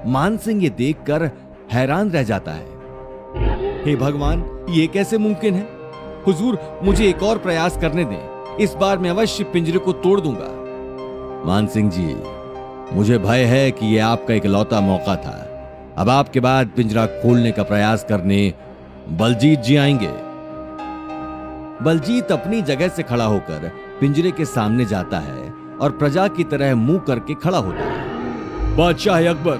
मान सिंह ये देखकर हैरान रह जाता है। हे भगवान, ये कैसे मुमकिन है? हुजूर, मुझे एक और प्रयास करने दें। इस बार मैं अवश्य पिंजरे को तोड़ दूंगा। मान सिंह जी, मुझे भय है कि यह आपका इकलौता मौका था। अब आपके बाद पिंजरा खोलने का प्रयास करने बलजीत जी आएंगे। बलजीत अपनी जगह से खड़ा होकर पिंजरे के सामने जाता है और प्रजा की तरह मुंह करके खड़ा होता है। बादशाह अकबर,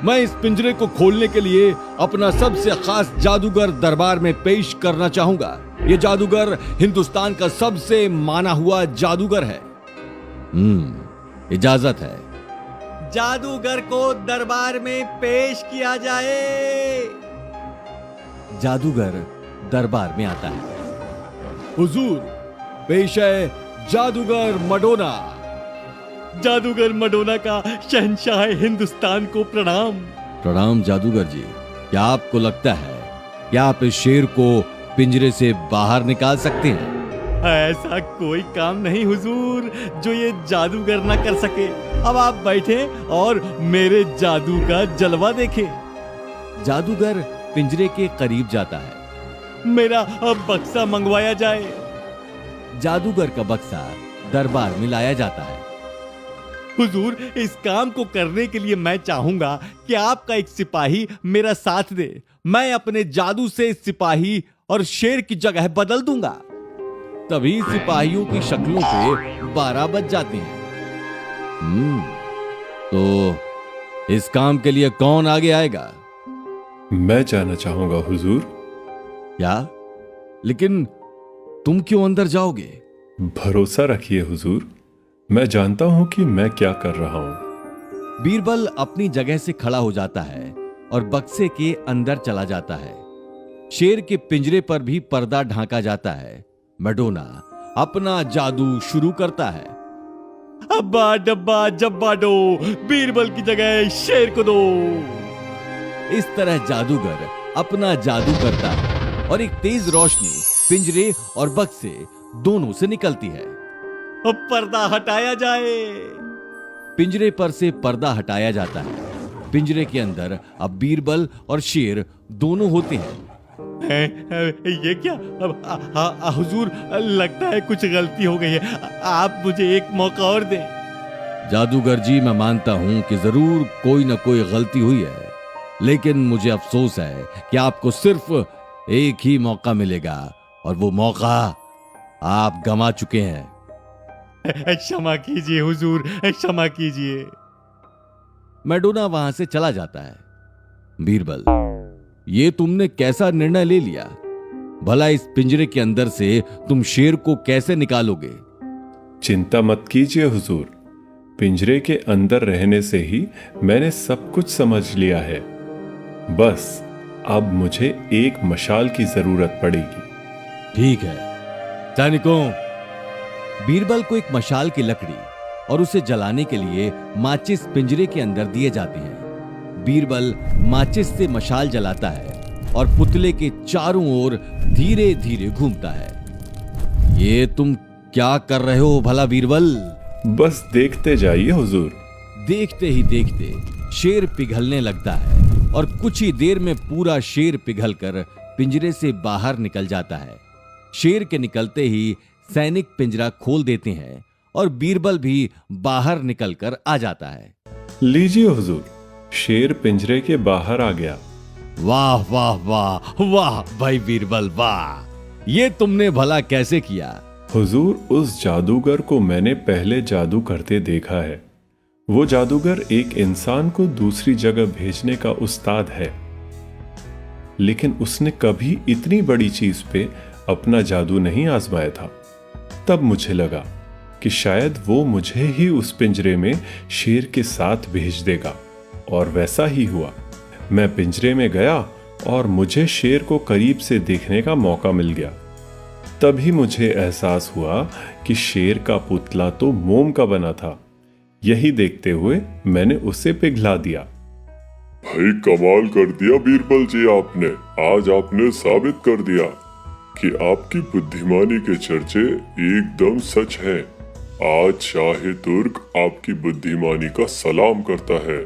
मैं इस पिंजरे को खोलने के लिए अपना सबसे खास जादूगर दरबार में पेश करना चाहूंगा। यह जादूगर हिंदुस्तान का सबसे माना हुआ जादूगर है। इजाजत है। जादूगर को दरबार में पेश किया जाए। जादूगर दरबार में आता है। हुजूर, पेश है जादूगर मडोना। जादूगर मडोना का शहंशाह हिंदुस्तान को प्रणाम। प्रणाम जादूगर जी। क्या आपको लगता है कि आप इस शेर को पिंजरे से बाहर निकाल सकते हैं? ऐसा कोई काम नहीं हुजूर जो ये जादूगर ना कर सके। अब आप बैठे और मेरे जादू का जलवा देखें। जादूगर पिंजरे के करीब जाता है। मेरा अब बक्सा मंगवाया जाए। जादूगर का बक्सा दरबार में लाया जाता है। हुजूर, इस काम को करने के लिए मैं चाहूंगा कि आपका एक सिपाही मेरा साथ दे। मैं अपने जादू से इस सिपाही और शेर की जगह बदल दूंगा। तभी सिपाहियों की शक्लों पे 12 बज जाते हैं। तो इस काम के लिए कौन आगे आएगा? मैं जाना चाहूंगा हुजूर। क्या? लेकिन तुम क्यों अंदर जाओगे? भरोसा रखिए हुजूर, मैं जानता हूं कि मैं क्या कर रहा हूं। बीरबल अपनी जगह से खड़ा हो जाता है और बक्से के अंदर चला जाता है। शेर के पिंजरे पर भी पर्दा ढांका जाता है। मडोना अपना जादू शुरू करता है। अब्बा डब्बा जब्बा डो, बीरबल की जगह शेर को दो। इस तरह जादूगर अपना जादू करता है और एक तेज रोशनी पिंजरे और बक्से दोनों से निकलती है। अब पर्दा हटाया जाए। पिंजरे पर से पर्दा हटाया जाता है। पिंजरे के अंदर अब बीरबल और शेर दोनों होते हैं। ये क्या? हुजूर, लगता है कुछ गलती हो गई है। आप मुझे एक मौका और दें। जादूगर जी, मैं मानता हूं कि जरूर कोई ना कोई गलती हुई है, लेकिन मुझे अफसोस है कि आपको सिर्फ एक ही मौका मिलेगा और वो मौका आप गंवा चुके हैं। क्षमा कीजिए हुजूर, क्षमा कीजिए। मैडोना वहां से चला जाता है। बीरबल, ये तुमने कैसा निर्णय ले लिया? भला इस पिंजरे के अंदर से तुम शेर को कैसे निकालोगे? चिंता मत कीजिए हुजूर, पिंजरे के अंदर रहने से ही मैंने सब कुछ समझ लिया है। बस अब मुझे एक मशाल की जरूरत पड़ेगी। ठीक है सैनिकों। बीरबल को एक मशाल की लकड़ी और उसे जलाने के लिए माचिस पिंजरे के अंदर दिए जाते हैं। बीरबल माचिस से मशाल जलाता है और पुतले के चारों ओर धीरे धीरे घूमता है। ये तुम क्या कर रहे हो भला बीरबल? बस देखते जाइए हुजूर। देखते ही देखते शेर पिघलने लगता है और कुछ ही देर में पूरा शेर पिघलकर पिंजरे से बाहर निकल जाता है। शेर के निकलते ही सैनिक पिंजरा खोल देते हैं और बीरबल भी बाहर निकलकर आ जाता है। लीजिए हुजूर, शेर पिंजरे के बाहर आ गया। वाह वाह वाह वाह भाई बीरबल, वाह! ये तुमने भला कैसे किया? हुजूर, उस जादूगर को मैंने पहले जादू करते देखा है। वो जादूगर एक इंसान को दूसरी जगह भेजने का उस्ताद है, लेकिन उसने कभी इतनी बड़ी चीज पे अपना जादू नहीं आजमाया था। तब मुझे लगा कि शायद वो मुझे ही उस पिंजरे में शेर के साथ भेज देगा, और वैसा ही हुआ। मैं पिंजरे में गया और मुझे शेर को करीब से देखने का मौका मिल गया। तभी मुझे एहसास हुआ कि शेर का पुतला तो मोम का बना था। यही देखते हुए मैंने उसे पिघला दिया। भाई, कमाल कर दिया बीरबल जी आपने। आज आपने साबित कर दिया कि आपकी बुद्धिमानी के चर्चे एकदम सच हैं। आज शाह तुर्क आपकी बुद्धिमानी का सलाम करता है।